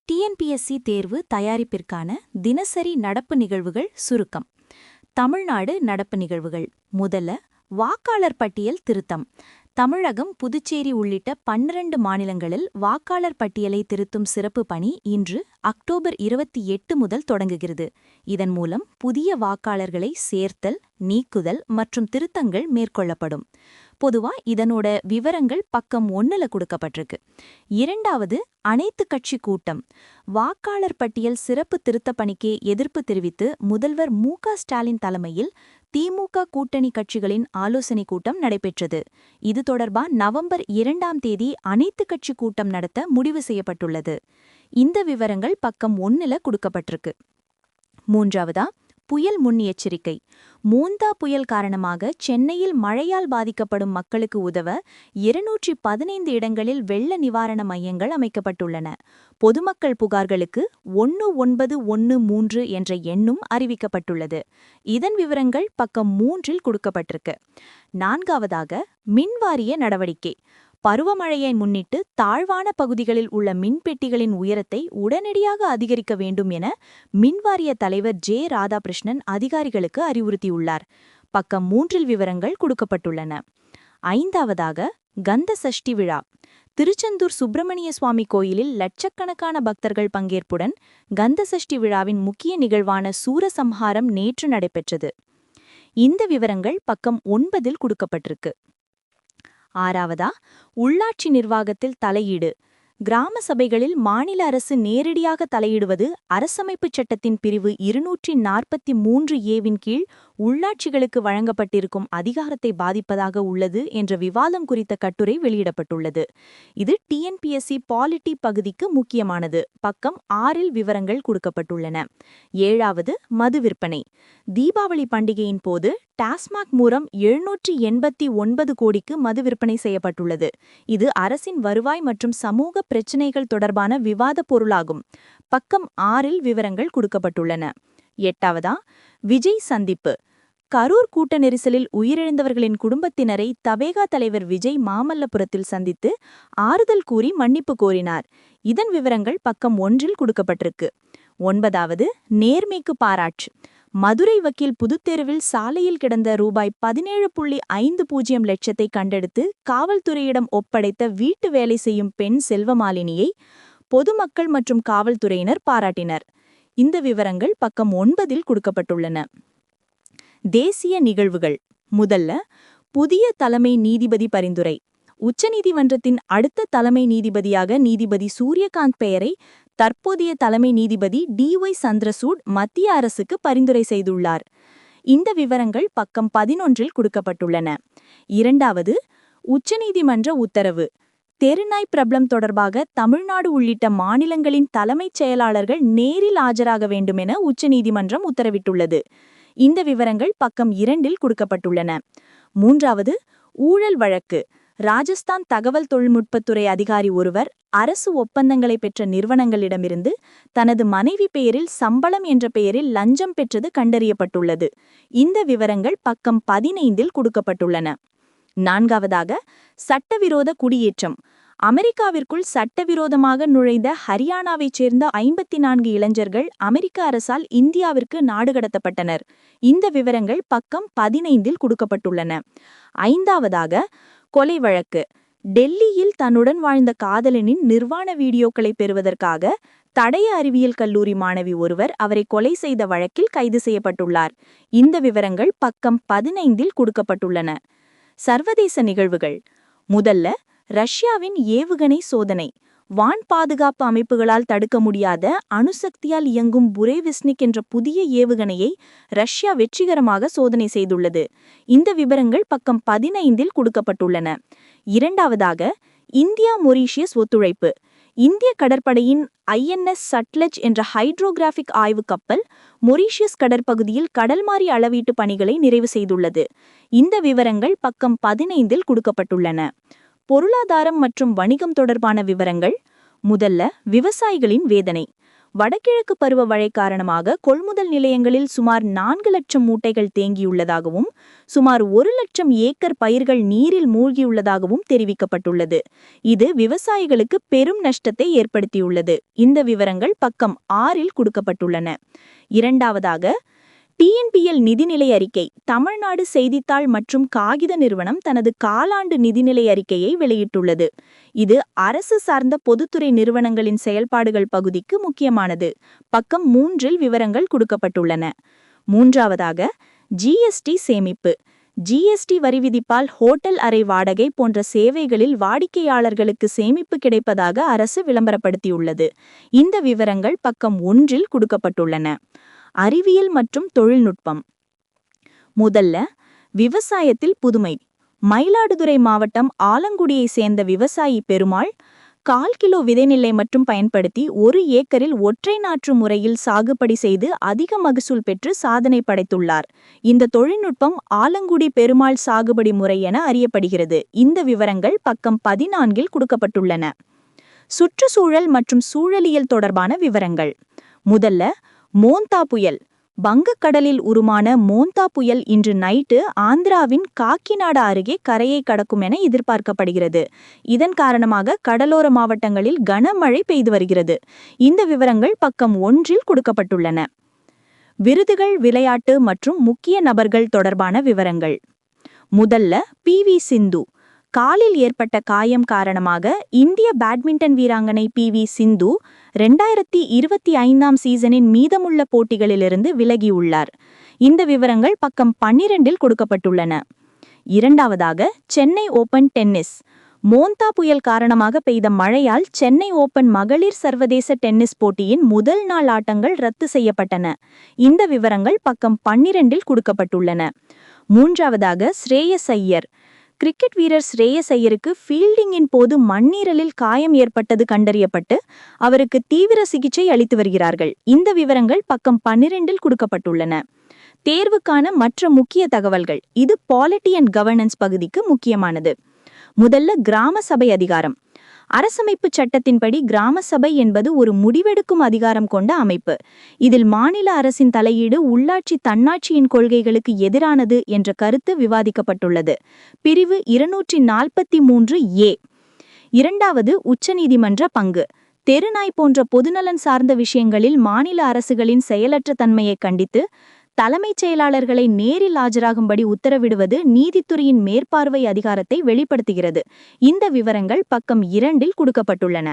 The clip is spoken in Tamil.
டிஎன்பிஎஸ்சி தேர்வு தயாரிப்பிற்கான தினசரி நடப்பு நிகழ்வுகள் சுருக்கம். தமிழ்நாடு நடப்பு நிகழ்வுகள். முதல்ல வாக்காளர் பட்டியல் திருத்தம். தமிழகம், புதுச்சேரி உள்ளிட்ட 12 மாநிலங்களில் வாக்காளர் பட்டியலை திருத்தும் சிறப்பு பணி இன்று அக்டோபர் 28 முதல் தொடங்குகிறது. இதன் மூலம் புதிய வாக்காளர்களை சேர்த்தல், நீக்குதல் மற்றும் திருத்தங்கள் மேற்கொள்ளப்படும். பொதுவா இதனோட விவரங்கள் பக்கம் 1ல கொடுக்கப்பட்டிருக்கு. இரண்டாவது, அனைத்து கட்சி கூட்டம். வாக்காளர் பட்டியல் சிறப்பு திருத்தப் பணிக்கு எதிர்ப்பு தெரிவித்து முதல்வர் மு.க. ஸ்டாலின் தலைமையில் திமுக கூட்டணி கட்சிகளின் ஆலோசனைக் கூட்டம் நடைபெற்றது. இது தொடர்பா நவம்பர் 2ஆம் தேதி அனைத்து கட்சி கூட்டம் நடத்த முடிவு செய்யப்பட்டுள்ளது. இந்த விவரங்கள் பக்கம் 1ல கொடுக்கப்பட்டிருக்கு. மூன்றாவதா, புயல் முன்னெச்சரிக்கை. மோந்தா புயல் காரணமாக சென்னையில் மழையால் பாதிக்கப்படும் மக்களுக்கு உதவ 215 இடங்களில் வெள்ள நிவாரண மையங்கள் அமைக்கப்பட்டுள்ளன. பொதுமக்கள் புகார்களுக்கு 1913 என்ற எண்ணும் அறிவிக்கப்பட்டுள்ளது. இதன் விவரங்கள் பக்கம் 3இல் கொடுக்கப்பட்டிருக்கு. நான்காவதாக, மின்வாரிய நடவடிக்கை. பருவமழையை முன்னிட்டு தாழ்வான பகுதிகளில் உள்ள மின்பெட்டிகளின் உயரத்தை உடனடியாக அதிகரிக்க வேண்டும் என மின்வாரிய தலைவர் ஜே. ராதாகிருஷ்ணன் அதிகாரிகளுக்கு அறிவுறுத்தியுள்ளார். பக்கம் 3இல் விவரங்கள் கொடுக்கப்பட்டுள்ளன. ஐந்தாவதாக, கந்த சஷ்டி விழா. திருச்செந்தூர் சுப்பிரமணிய சுவாமி கோயிலில் லட்சக்கணக்கான பக்தர்கள் பங்கேற்புடன் கந்த சஷ்டி விழாவின் முக்கிய நிகழ்வான சூரசம்ஹாரம் நேற்று நடைபெற்றது. இந்த விவரங்கள் பக்கம் 9இல் கொடுக்கப்பட்டிருக்கு. ஆறாவதா, உள்ளாட்சி நிர்வாகத்தில் தலையீடு. கிராம சபைகளில் மாநில அரசு நேரடியாக தலையிடுவது அரசமைப்புச் சட்டத்தின் பிரிவு 243A கீழ் உள்ளாட்சிகளுக்கு வழங்கப்பட்டிருக்கும் அதிகாரத்தை பாதிப்பதாக உள்ளது என்ற விவாதம் குறித்த கட்டுரை வெளியிடப்பட்டுள்ளது. இது டிஎன்பிஎஸ்சி பாலிட்டி பகுதிக்கு முக்கியமானது. பக்கம் 6இல் விவரங்கள் கொடுக்கப்பட்டுள்ளன. ஏழாவது, மது விற்பனை. தீபாவளி பண்டிகையின் போது டாஸ்மாக் மூலம் 789 கோடிக்கு மது விற்பனை செய்யப்பட்டுள்ளது. இது அரசின் வருவாய் மற்றும் சமூக பிரச்சினைகள் தொடர்பான விவாத பொருளாகும். பக்கம் 6இல் விவரங்கள் கொடுக்கப்பட்டுள்ளன. எட்டாவதா, விஜய் சந்திப்பு. கரூர் கூட்ட நெரிசலில் உயிரிழந்தவர்களின் குடும்பத்தினரை தவேகா தலைவர் விஜய் மாமல்லபுரத்தில் சந்தித்து ஆறுதல் கூறி மன்னிப்பு கோரினார். இதன் விவரங்கள் பக்கம் 1இல் கொடுக்கப்பட்டிருக்கு. ஒன்பதாவது, நேர்மைக்கு பாராட்டு. மதுரை வக்கீல் புதுத்தெருவில் சாலையில் கிடந்த ரூபாய் 17.50 லட்சத்தை கண்டெடுத்து காவல்துறையிடம் ஒப்படைத்த வீட்டு வேலை செய்யும் பெண் செல்வமாலினியை பொதுமக்கள் மற்றும் காவல்துறையினர் பாராட்டினர். இந்த விவரங்கள் பக்கம் 9இல் கொடுக்கப்பட்டுள்ளன. தேசிய நிகழ்வுகள். முதல்ல, புதிய தலைமை நீதிபதி பரிந்துரை. உச்சநீதிமன்றத்தின் அடுத்த தலைமை நீதிபதியாக நீதிபதி சூரியகாந்த் பெயரை தற்போதைய தலைமை நீதிபதி டி.ஒய். சந்திரசூட் மத்திய அரசுக்கு பரிந்துரை செய்துள்ளார். இந்த விவரங்கள் பக்கம் 11இல் கொடுக்கப்பட்டுள்ளன. இரண்டாவது, உச்சநீதிமன்ற உத்தரவு. தெருநாய் பிரபலம் தொடர்பாக தமிழ்நாடு உள்ளிட்ட மாநிலங்களின் தலைமைச் செயலாளர்கள் நேரில் ஆஜராக வேண்டுமென உச்சநீதிமன்றம் உத்தரவிட்டுள்ளது. இந்த விவரங்கள் பக்கம் 2இல் கொடுக்கப்பட்டுள்ளன. மூன்றாவது, ஊழல் வழக்கு. ராஜஸ்தான் தகவல் தொழில்நுட்பத்துறை அதிகாரி ஒருவர் அரசு ஒப்பந்தங்களை பெற்ற நிறுவனங்களிடமிருந்து தனது மனைவி பெயரில் சம்பளம் என்ற பெயரில் லஞ்சம் பெற்றது கண்டறியப்பட்டுள்ளது. இந்த விவரங்கள் பக்கம் 15இல் கொடுக்கப்பட்டுள்ளன. நான்காவதாக, சட்டவிரோத குடியேற்றம். அமெரிக்காவிற்குள் சட்டவிரோதமாக நுழைந்த ஹரியானாவைச் சேர்ந்த 54 இளைஞர்கள் அமெரிக்க அரசால் இந்தியாவிற்கு நாடு கடத்தப்பட்டனர். இந்த விவரங்கள் பக்கம் 15இல் கொடுக்கப்பட்டுள்ளன. ஐந்தாவதாக, கொலை வழக்கு. டெல்லியில் தன்னுடன் வாழ்ந்த காதலனின் நிர்வாண வீடியோக்களை பெறுவதற்காக தடய அறிவியல் கல்லூரி மாணவி ஒருவர் அவரை கொலை செய்த வழக்கில் கைது செய்யப்பட்டுள்ளார். இந்த விவரங்கள் பக்கம் 15இல் கொடுக்கப்பட்டுள்ளன. சர்வதேச நிகழ்வுகள். முதல்ல, ரஷ்யாவின் ஏவுகணை சோதனை. வான் பாதுகாப்பு அமைப்புகளால் தடுக்க முடியாத அணுசக்தியால் இயங்கும் புரேவிஸ்னிக் என்ற புதிய ஏவுகணையை ரஷ்யா வெற்றிகரமாக சோதனை செய்துள்ளது. இந்த விவரங்கள் பக்கம் 15இல் கொடுக்கப்பட்டுள்ளன. இரண்டாவதாக, இந்தியா மொரீஷியஸ் ஒத்துழைப்பு. இந்திய கடற்படையின் ஐஎன்எஸ் சட்லஜ் என்ற ஹைட்ரோகிராஃபிக் ஆய்வு கப்பல் மொரீஷியஸ் கடற்பகுதியில் கடல்மாரி அளவீட்டு பணிகளை நிறைவு செய்துள்ளது. இந்த விவரங்கள் பக்கம் 15இல் கொடுக்கப்பட்டுள்ளன. பொருளாதாரம் மற்றும் வணிகம் தொடர்பான விவரங்கள். முதல்ல, விவசாயிகளின் வேதனை. வடகிழக்கு பருவமழை காரணமாக கொள்முதல் நிலையங்களில் சுமார் 4 லட்சம் மூட்டைகள் தேங்கியுள்ளதாகவும் சுமார் 1 லட்சம் ஏக்கர் பயிர்கள் நீரில் மூழ்கியுள்ளதாகவும் தெரிவிக்கப்பட்டுள்ளது. இது விவசாயிகளுக்கு பெரும் நஷ்டத்தை ஏற்படுத்தியுள்ளது. இந்த விவரங்கள் பக்கம் 6இல் கொடுக்கப்பட்டுள்ளன. இரண்டாவதாக, டிஎன்பிஎல் நிதிநிலை அறிக்கை. தமிழ்நாடு செய்தித்தாள் மற்றும் காகித நிறுவனம் தனது காலாண்டு நிதிநிலை அறிக்கையை வெளியிட்டுள்ளது. இது அரசு சார்ந்த பொதுத்துறை நிறுவனங்களின் செயல்பாடுகள் பகுதிக்கு முக்கியமானது. பக்கம் 3இல் விவரங்கள் கொடுக்கப்பட்டுள்ளன. மூன்றாவதாக, ஜிஎஸ்டி சேமிப்பு. ஜிஎஸ்டி வரி விதிப்பால் ஹோட்டல் அறை வாடகை போன்ற சேவைகளில் வாடிக்கையாளர்களுக்கு சேமிப்பு கிடைப்பதாக அரசு விளம்பரப்படுத்தியுள்ளது. இந்த விவரங்கள் பக்கம் 1இல் கொடுக்கப்பட்டுள்ளன. அறிவியல் மற்றும் தொழில்நுட்பம். முதல்ல, விவசாயத்தில் புதுமை. மயிலாடுதுறை மாவட்டம் ஆலங்குடியை சேர்ந்த விவசாயி பெருமாள் 1/4 கிலோ விதைநெல்லை மட்டும் பயன்படுத்தி 1 ஏக்கரில் ஒற்றை நாற்று முறையில் சாகுபடி செய்து அதிக மகசூல் பெற்று சாதனை படைத்துள்ளார். இந்த தொழில்நுட்பம் ஆலங்குடி பெருமாள் சாகுபடி முறை என அறியப்படுகிறது. இந்த விவரங்கள் பக்கம் 14இல் கொடுக்கப்பட்டுள்ளன. சுற்றுச்சூழல் மற்றும் சூழலியல் தொடர்பான விவரங்கள். முதல்ல, மோந்தா புயல். வங்கக்கடலில் உருமான மோந்தா புயல் இன்று நைட்டு ஆந்திராவின் காக்கிநாடா அருகே கரையை கடக்கும் என எதிர்பார்க்கப்படுகிறது. இதன் காரணமாக கடலோர மாவட்டங்களில் கனமழை பெய்து வருகிறது. இந்த விவரங்கள் பக்கம் 1இல் கொடுக்கப்பட்டுள்ளன. விருதுகள், விளையாட்டு மற்றும் முக்கிய நபர்கள் தொடர்பான விவரங்கள். முதல்ல, பி.வி. சிந்து. காலில் ஏற்பட்ட காயம் காரணமாக இந்திய பேட்மிண்டன் வீராங்கனை பி.வி. சிந்து 2025ஆம் சீசனின் மீதமுள்ள போட்டிகளிலிருந்து விலகியுள்ளார். இந்த விவரங்கள் பக்கம் 12இல் கொடுக்கப்பட்டுள்ளன. இரண்டாவதாக, சென்னை ஓபன் டென்னிஸ். மோந்தா புயல் காரணமாக பெய்த மழையால் சென்னை ஓபன் மகளிர் சர்வதேச டென்னிஸ் போட்டியின் முதல் நாள் ஆட்டங்கள் ரத்து செய்யப்பட்டன. இந்த விவரங்கள் பக்கம் 12இல் கொடுக்கப்பட்டுள்ளன. மூன்றாவதாக, ஸ்ரேயஸ் ஐயர். கிரிக்கெட் வீரர் ஸ்ரேயஸ் ஐயருக்கு ஃபீல்டிங்கின் போது மண்ணீரலில் காயம் ஏற்பட்டது கண்டறியப்பட்டு அவருக்கு தீவிர சிகிச்சை அளித்து வருகிறார்கள். இந்த விவரங்கள் பக்கம் 12இல் கொடுக்கப்பட்டுள்ளன. தேர்வுக்கான மற்ற முக்கிய தகவல்கள். இது பாலிட்டி அண்ட் கவர்னன்ஸ் பகுதிக்கு முக்கியமானது. முதல்ல, கிராம சபை அதிகாரம். அரசமைப்பு சட்டத்தின்படி கிராம சபை என்பது ஒரு முடிவெடுக்கும் அதிகாரம் கொண்ட அமைப்பு. இதில் மாநில அரசின் தலையீடு உள்ளாட்சி தன்னாட்சியின் கொள்கைகளுக்கு எதிரானது என்ற கருத்து விவாதிக்கப்பட்டுள்ளது. பிரிவு 243A. இரண்டாவது, உச்சநீதிமன்ற பங்கு. தெருநாய் போன்ற பொதுநலன் சார்ந்த விஷயங்களில் மாநில அரசுகளின் செயலற்ற தன்மையை கண்டித்து தலைமைச் செயலாளர்களை நேரில் ஆஜராகும்படி உத்தரவிடுவது நீதித்துறையின் மேற்பார்வை அதிகாரத்தை வெளிப்படுத்துகிறது. இந்த விவரங்கள் பக்கம் 2இல் கொடுக்கப்பட்டுள்ளன.